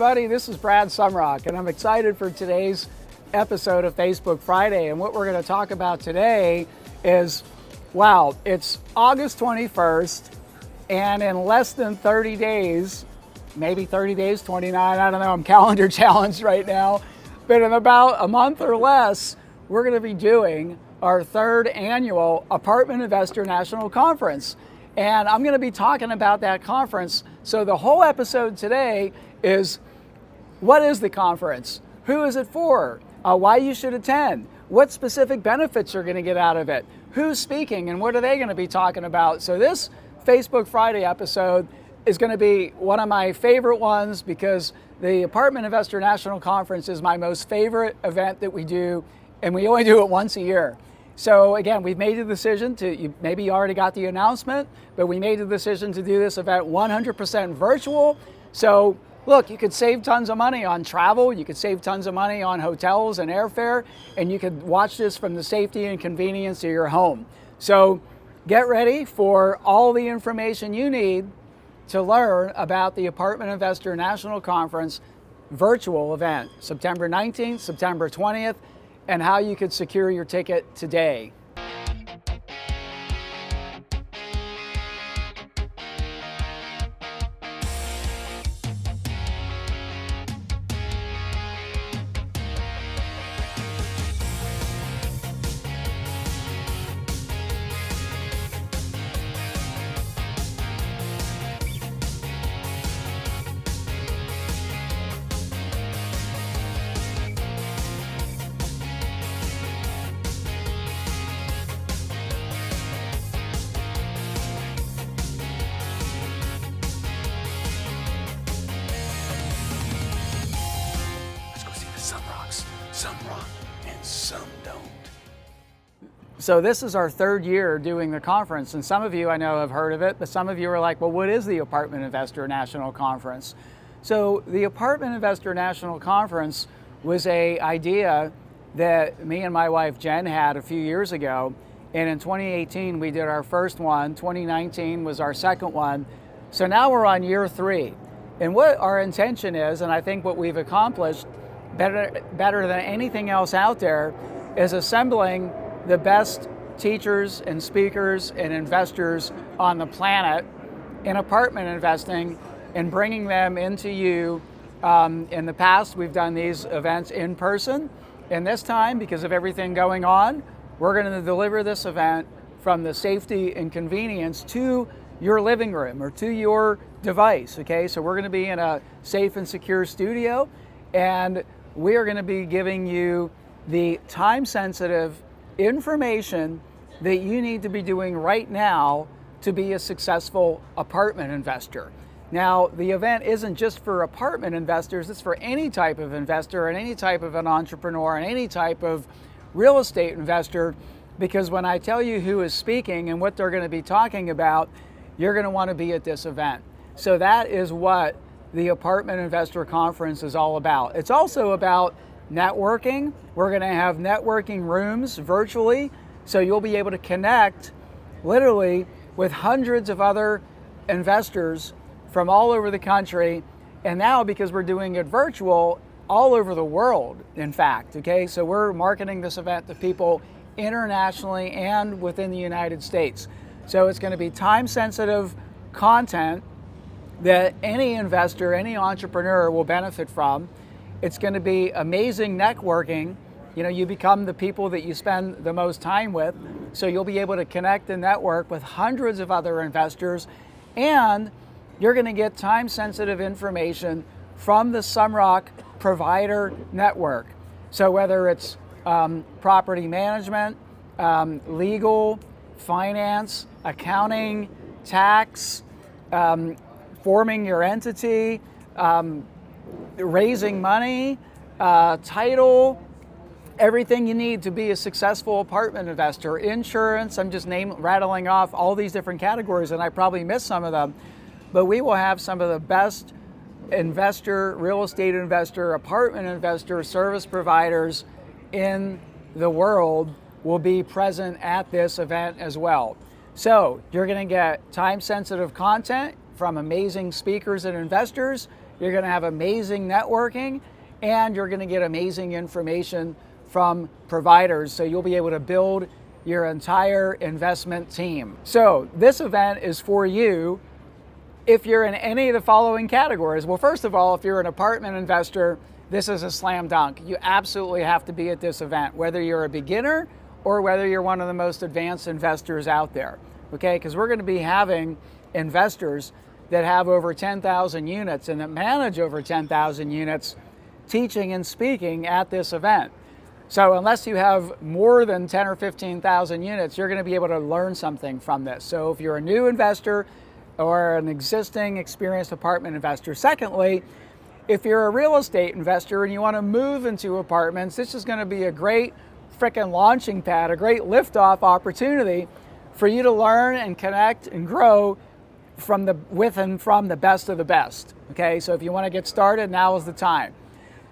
everybody. This is Brad Sumrok, and I'm excited for today's episode of Facebook Friday. And what we're going to talk about today is, wow, it's August 21st, and in less than 30 days, maybe 30 days, 29, I don't know, I'm calendar challenged right now, but in about a month or less, we're going to be doing our third annual Apartment Investor National Conference. And I'm going to be talking about that conference. So the whole episode today is, what is the conference? Who is it for? Why you should attend? What specific benefits you're going to get out of it? Who's speaking and what are they going to be talking about? So this Facebook Friday episode is going to be one of my favorite ones because the Apartment Investor National Conference is my most favorite event that we do, and we only do it once a year. So again, we've made the decision maybe you already got the announcement, but we made the decision to do this event 100% virtual. So look, you could save tons of money on travel, you could save tons of money on hotels and airfare, and you could watch this from the safety and convenience of your home. So get ready for all the information you need to learn about the Apartment Investor National Conference virtual event, September 19th, September 20th, and how you could secure your ticket today. Some rock and some don't. So this is our third year doing the conference, and some of you I know have heard of it, but some of you are like, well, what is the Apartment Investor National Conference? So the Apartment Investor National Conference was an idea that me and my wife Jen had a few years ago, and in 2018 we did our first one, 2019 was our second one, so now we're on year 3. And what our intention is, and I think what we've accomplished better than anything else out there, is assembling the best teachers and speakers and investors on the planet in apartment investing and bringing them into you. In the past, we've done these events in person, and this time, because of everything going on, we're going to deliver this event from the safety and convenience to your living room or to your device, okay? So we're going to be in a safe and secure studio, and we are going to be giving you the time-sensitive information that you need to be doing right now to be a successful apartment investor. Now, the event isn't just for apartment investors, it's for any type of investor and any type of an entrepreneur and any type of real estate investor, because when I tell you who is speaking and what they're going to be talking about, you're going to want to be at this event. So that is what the Apartment Investor Conference is all about. It's also about networking. We're going to have networking rooms virtually, so you'll be able to connect literally with hundreds of other investors from all over the country, and now because we're doing it virtual, all over the world, in fact, okay? So we're marketing this event to people internationally and within the United States. So it's going to be time-sensitive content that any investor, any entrepreneur will benefit from. It's going to be amazing networking. You know, you become the people that you spend the most time with, so you'll be able to connect and network with hundreds of other investors, and you're going to get time-sensitive information from the Sumrok provider network. So whether it's property management, legal, finance, accounting, tax, forming your entity, raising money, title, everything you need to be a successful apartment investor, insurance, I'm just rattling off all these different categories, and I probably missed some of them, but we will have some of the best investor, real estate investor, apartment investor, service providers in the world will be present at this event as well. So you're going to get time-sensitive content from amazing speakers and investors. you're going to have amazing networking, and you're going to get amazing information from providers, so you'll be able to build your entire investment team. So this event is for you if you're in any of the following categories. Well, first of all, if you're an apartment investor, this is a slam dunk. You absolutely have to be at this event, whether you're a beginner or whether you're one of the most advanced investors out there, okay? Because we're going to be having investors that have over 10,000 units and that manage over 10,000 units teaching and speaking at this event. So unless you have more than 10 or 15,000 units, you're going to be able to learn something from this. So if you're a new investor or an existing experienced apartment investor. Secondly, if you're a real estate investor and you want to move into apartments, this is going to be a great frickin' launching pad, a great liftoff opportunity for you to learn and connect and grow with and from the best of the best. Okay, so if you want to get started, now is the time.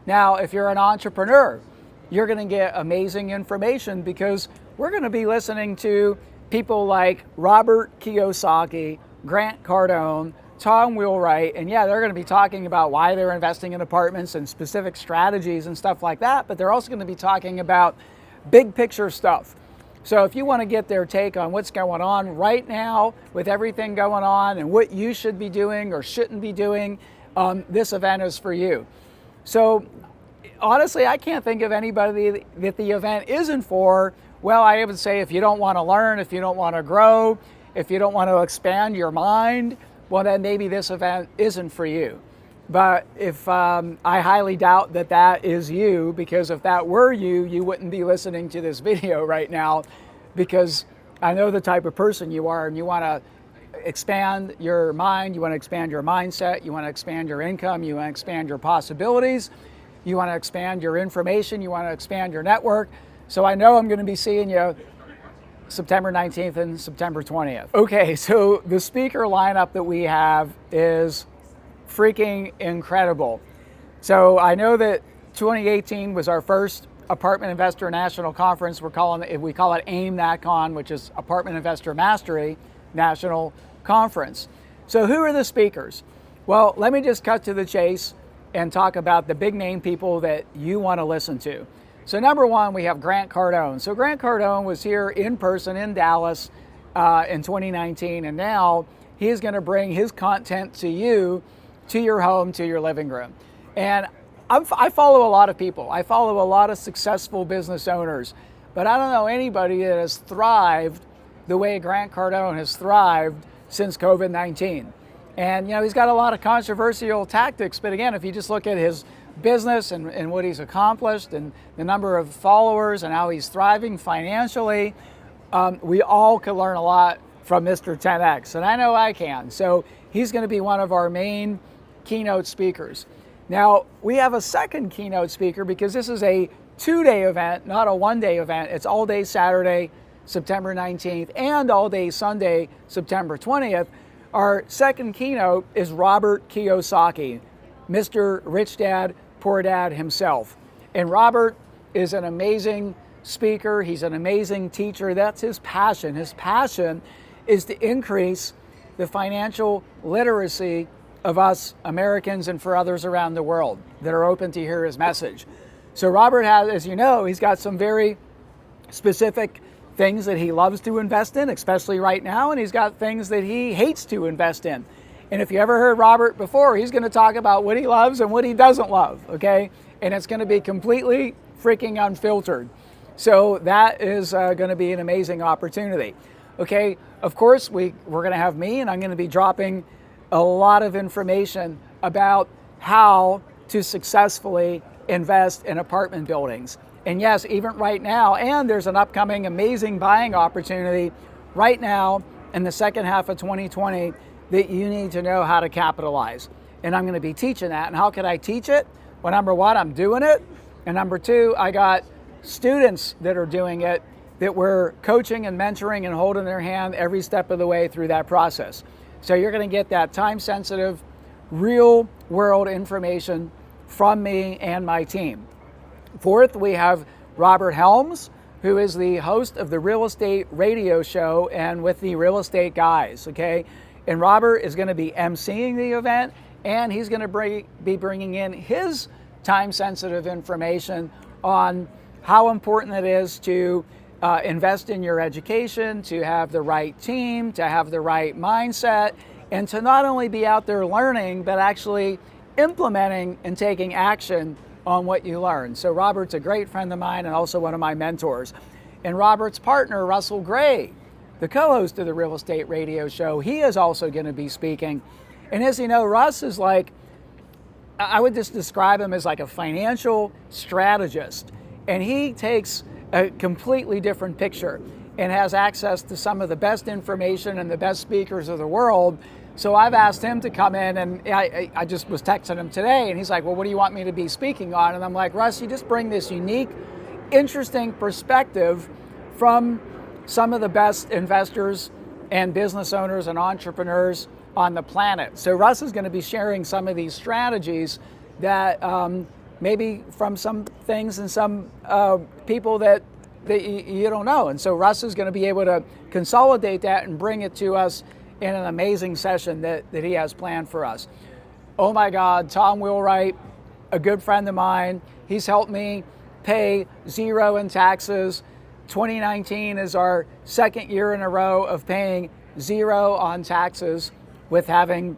Now, if you're an entrepreneur, you're going to get amazing information because we're going to be listening to people like Robert Kiyosaki, Grant Cardone, Tom Wheelwright, and yeah, they're going to be talking about why they're investing in apartments and specific strategies and stuff like that, but they're also going to be talking about big picture stuff. So if you want to get their take on what's going on right now with everything going on and what you should be doing or shouldn't be doing, this event is for you. So honestly, I can't think of anybody that the event isn't for. Well, I would say if you don't want to learn, if you don't want to grow, if you don't want to expand your mind, well, then maybe this event isn't for you. But if I highly doubt that that is you, because if that were you, you wouldn't be listening to this video right now, because I know the type of person you are and you want to expand your mind, you want to expand your mindset, you want to expand your income, you want to expand your possibilities, you want to expand your information, you want to expand your network. So I know I'm going to be seeing you September 19th and September 20th. Okay, so the speaker lineup that we have is freaking incredible. So I know that 2018 was our first Apartment Investor National Conference. We call it AIMNATCON, which is Apartment Investor Mastery National Conference. So who are the speakers? Well, let me just cut to the chase and talk about the big name people that you want to listen to. So number one, we have Grant Cardone. So Grant Cardone was here in person in Dallas in 2019, and now he's going to bring his content to you, to your home, to your living room. And I follow a lot of people. I follow a lot of successful business owners, but I don't know anybody that has thrived the way Grant Cardone has thrived since COVID-19. And, you know, he's got a lot of controversial tactics, but again, if you just look at his business and what he's accomplished and the number of followers and how he's thriving financially, we all can learn a lot from Mr. 10X, and I know I can. So he's going to be one of our main keynote speakers. Now, we have a second keynote speaker because this is a 2-day event, not a 1-day event. It's all day Saturday, September 19th, and all day Sunday, September 20th. Our second keynote is Robert Kiyosaki, Mr. Rich Dad, Poor Dad himself. And Robert is an amazing speaker. He's an amazing teacher. That's his passion. His passion is to increase the financial literacy of us Americans and for others around the world that are open to hear his message. So Robert has, as you know, he's got some very specific things that he loves to invest in, especially right now, and he's got things that he hates to invest in. And if you ever heard Robert before, he's going to talk about what he loves and what he doesn't love, okay? And it's going to be completely freaking unfiltered. So that is going to be an amazing opportunity. Okay, of course, we're going to have me, and I'm going to be dropping a lot of information about how to successfully invest in apartment buildings. And yes, even right now, and there's an upcoming amazing buying opportunity right now in the second half of 2020 that you need to know how to capitalize. And I'm going to be teaching that. And how can I teach it? Well, number one, I'm doing it. And number two, I got students that are doing it that we're coaching and mentoring and holding their hand every step of the way through that process. So you're going to get that time-sensitive, real-world information from me and my team. Fourth, we have Robert Helms, who is the host of the Real Estate Radio Show and with the Real Estate Guys, okay? And Robert is going to be emceeing the event, and he's going to be bringing in his time-sensitive information on how important it is to invest in your education, to have the right team, to have the right mindset, and to not only be out there learning, but actually implementing and taking action on what you learn. So Robert's a great friend of mine and also one of my mentors. And Robert's partner, Russell Gray, the co-host of the Real Estate Radio Show, he is also going to be speaking. And as you know, Russ is like, I would just describe him as like a financial strategist. And he takes a completely different picture and has access to some of the best information and the best speakers of the world. So I've asked him to come in, and I just was texting him today, and he's like, well, what do you want me to be speaking on? And I'm like, Russ, you just bring this unique, interesting perspective from some of the best investors and business owners and entrepreneurs on the planet. So Russ is going to be sharing some of these strategies that maybe from some things and some people that you don't know. And so Russ is going to be able to consolidate that and bring it to us in an amazing session that he has planned for us. Oh my God, Tom Wheelwright, a good friend of mine. He's helped me pay zero in taxes. 2019 is our second year in a row of paying zero on taxes with having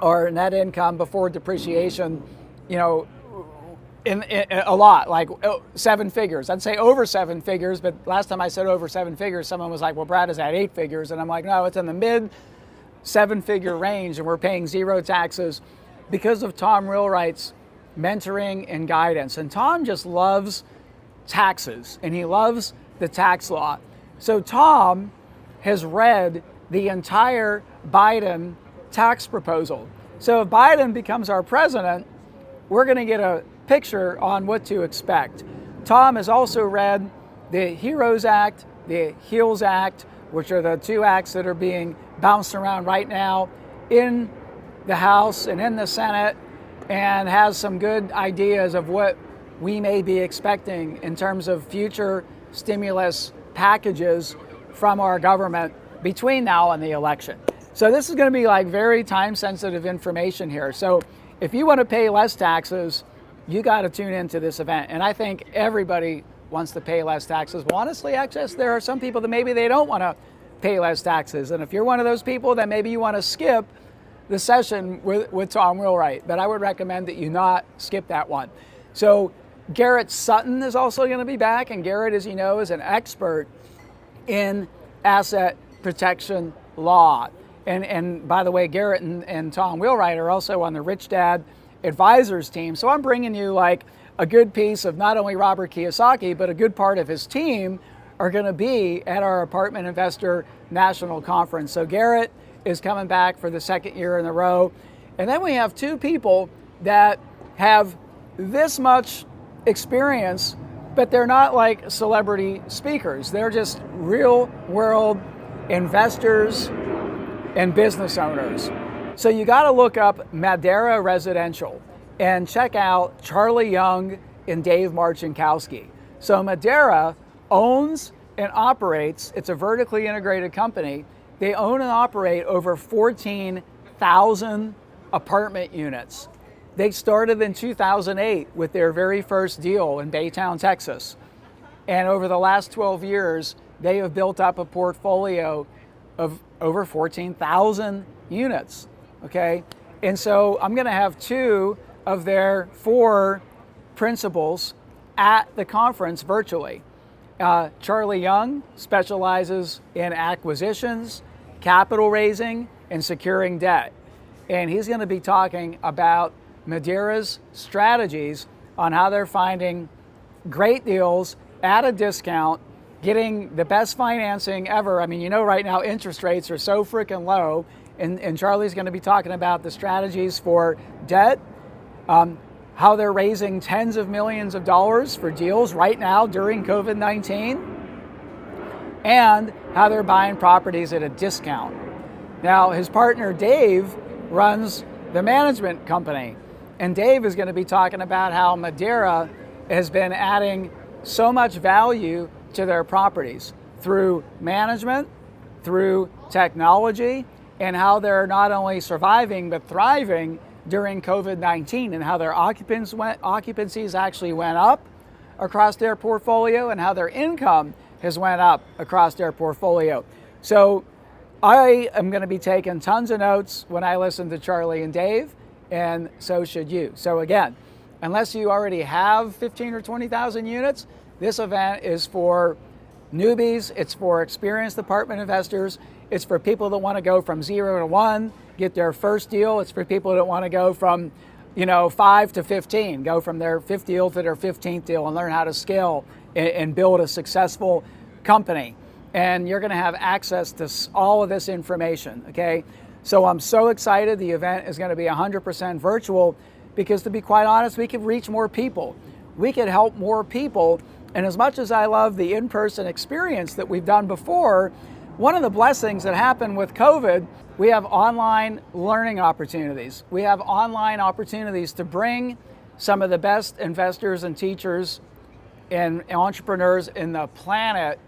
our net income before depreciation, you know, in a lot, like 7 figures. I'd say over 7 figures, but last time I said over 7 figures, someone was like, well, Brad is at 8 figures. And I'm like, no, it's in the mid 7-figure range, and we're paying zero taxes because of Tom Wheelwright's mentoring and guidance. And Tom just loves taxes, and he loves the tax law. So Tom has read the entire Biden tax proposal. So if Biden becomes our president, we're going to get a picture on what to expect. Tom has also read the HEROES Act, the HEALS Act, which are the 2 acts that are being bounced around right now in the House and in the Senate, and has some good ideas of what we may be expecting in terms of future stimulus packages from our government between now and the election. So this is going to be like very time-sensitive information here. So if you want to pay less taxes, you got to tune into this event. And I think everybody wants to pay less taxes. Well, honestly, actually, there are some people that maybe they don't want to pay less taxes. And if you're one of those people, then maybe you want to skip the session with Tom Wheelwright. But I would recommend that you not skip that one. So Garrett Sutton is also going to be back. And Garrett, as you know, is an expert in asset protection law. And by the way, Garrett and Tom Wheelwright are also on the Rich Dad Advisors team. So I'm bringing you like a good piece of not only Robert Kiyosaki, but a good part of his team are going to be at our Apartment Investor National Conference. So Garrett is coming back for the second year in a row. And then we have 2 people that have this much experience, but they're not like celebrity speakers. They're just real world investors and business owners. So you got to look up Madeira Residential and check out Charlie Young and Dave Marcinkowski. So Madeira owns and operates, it's a vertically integrated company. They own and operate over 14,000 apartment units. They started in 2008 with their very first deal in Baytown, Texas. And over the last 12 years, they have built up a portfolio of over 14,000 units. Okay, and so I'm going to have 2 of their 4 principals at the conference virtually. Charlie Young specializes in acquisitions, capital raising, and securing debt. And he's going to be talking about Madeira's strategies on how they're finding great deals at a discount, getting the best financing ever. I mean, you know, right now interest rates are so freaking low. And Charlie's going to be talking about the strategies for debt, how they're raising tens of millions of dollars for deals right now during COVID-19, and how they're buying properties at a discount. Now, his partner Dave runs the management company, and Dave is going to be talking about how Madeira has been adding so much value to their properties through management, through technology, and how they're not only surviving but thriving during COVID-19 and how their occupancies actually went up across their portfolio and how their income has went up across their portfolio. So I am going to be taking tons of notes when I listen to Charlie and Dave, and so should you. So again, unless you already have 15 or 20,000 units, this event is for newbies, it's for experienced apartment investors, it's for people that want to go from 0 to 1, get their first deal, it's for people that want to go from 5 to 15, go from their 5th deal to their 15th deal and learn how to scale and build a successful company. And you're going to have access to all of this information, okay? So I'm so excited. The event is going to be 100% virtual because, to be quite honest, we could reach more people. We could help more people. And as much as I love the in-person experience that we've done before, one of the blessings that happened with COVID, we have online learning opportunities. We have online opportunities to bring some of the best investors and teachers and entrepreneurs in the planet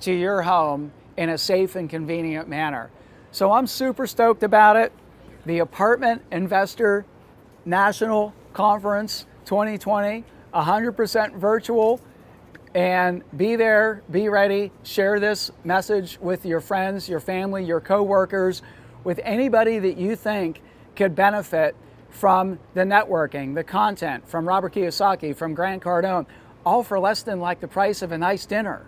to your home in a safe and convenient manner. So I'm super stoked about it. The Apartment Investor National Conference 2020, 100% virtual. And be there, be ready, share this message with your friends, your family, your coworkers, with anybody that you think could benefit from the networking, the content from Robert Kiyosaki, from Grant Cardone, all for less than like the price of a nice dinner,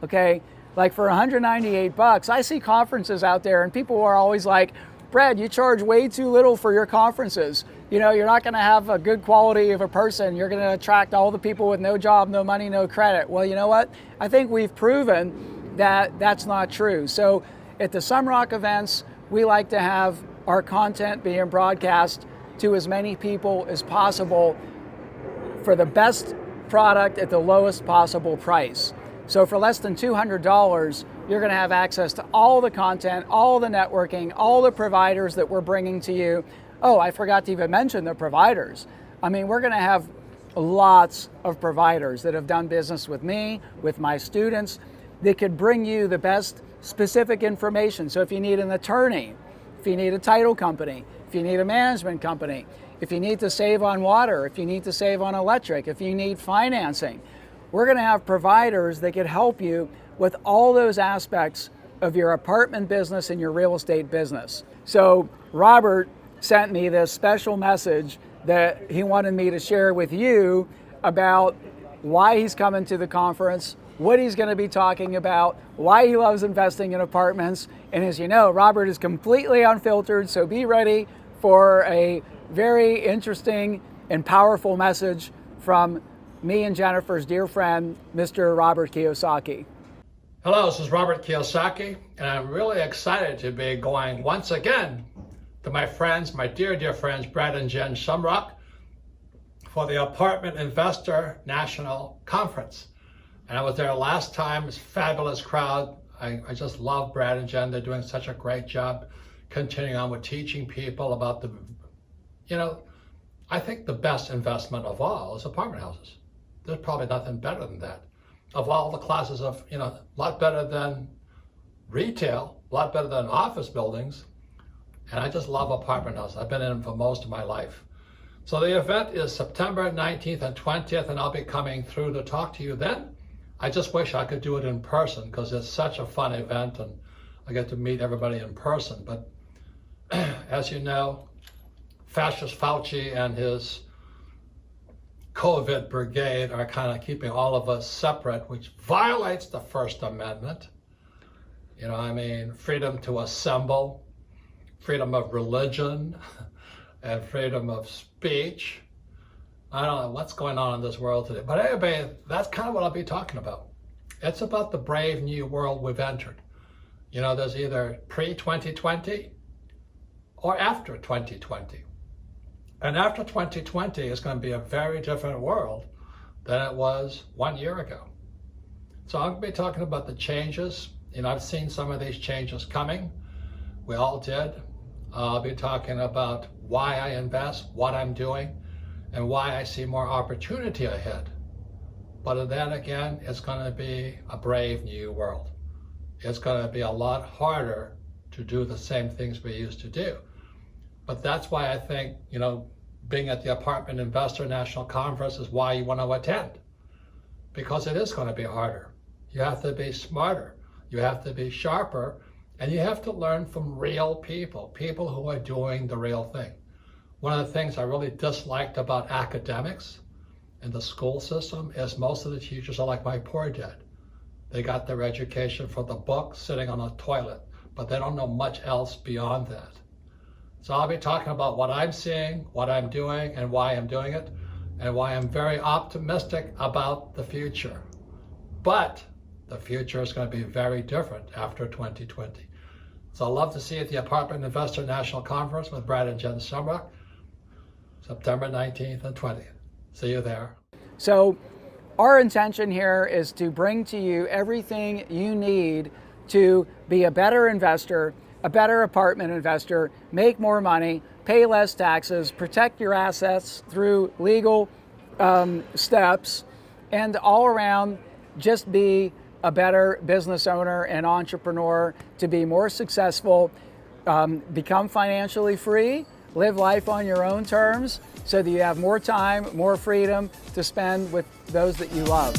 okay? Like for $198, I see conferences out there and people are always like, Brad, you charge way too little for your conferences. You're not gonna have a good quality of a person. You're gonna attract all the people with no job, no money, no credit. Well, you know what? I think we've proven that that's not true. So at the Sumrok events, we like to have our content being broadcast to as many people as possible for the best product at the lowest possible price. So for less than $200, you're going to have access to all the content, all the networking, all the providers that we're bringing to you. Oh, I forgot to even mention the providers. I mean, we're going to have lots of providers that have done business with me, with my students, that could bring you the best specific information. So if you need an attorney, if you need a title company, if you need a management company, if you need to save on water, if you need to save on electric, if you need financing, we're going to have providers that can help you with all those aspects of your apartment business and your real estate business. So Robert sent me this special message that he wanted me to share with you about why he's coming to the conference, what he's going to be talking about, why he loves investing in apartments. And as you know, Robert is completely unfiltered, so be ready for a very interesting and powerful message from me and Jennifer's dear friend, Mr. Robert Kiyosaki. Hello, this is Robert Kiyosaki, and I'm really excited to be going once again to my friends, my dear, dear friends, Brad and Jen Sumrok, for the Apartment Investor National Conference. And I was there last time. It's a fabulous crowd. I just love Brad and Jen. They're doing such a great job continuing on with teaching people about I think the best investment of all is apartment houses. There's probably nothing better than that. Of all the classes of, a lot better than retail, a lot better than office buildings. And I just love apartment houses. I've been in them for most of my life. So the event is September 19th and 20th, and I'll be coming through to talk to you then. I just wish I could do it in person because it's such a fun event and I get to meet everybody in person. But as you know, Fascist Fauci and his COVID brigade are kind of keeping all of us separate, which violates the First Amendment. Freedom to assemble, freedom of religion, and freedom of speech. I don't know what's going on in this world today. But anyway, that's kind of what I'll be talking about. It's about the brave new world we've entered. There's either pre-2020 or after 2020. And after 2020 is going to be a very different world than it was 1 year ago. So I'm going to be talking about the changes. I've seen some of these changes coming. We all did. I'll be talking about why I invest, what I'm doing, and why I see more opportunity ahead. But then again, it's going to be a brave new world. It's going to be a lot harder to do the same things we used to do. But that's why I think, being at the Apartment Investor National Conference is why you want to attend. Because it is going to be harder. You have to be smarter. You have to be sharper. And you have to learn from real people who are doing the real thing. One of the things I really disliked about academics in the school system is most of the teachers are like my poor dad. They got their education from the book sitting on a toilet, but they don't know much else beyond that. So I'll be talking about what I'm seeing, what I'm doing, and why I'm doing it, and why I'm very optimistic about the future. But the future is going to be very different after 2020. So I'd love to see you at the Apartment Investor National Conference with Brad and Jen Sumrok, September 19th and 20th. See you there. So our intention here is to bring to you everything you need to be a better investor, a better apartment investor, make more money, pay less taxes, protect your assets through legal steps, and all around just be a better business owner and entrepreneur, to be more successful, become financially free, live life on your own terms so that you have more time, more freedom to spend with those that you love.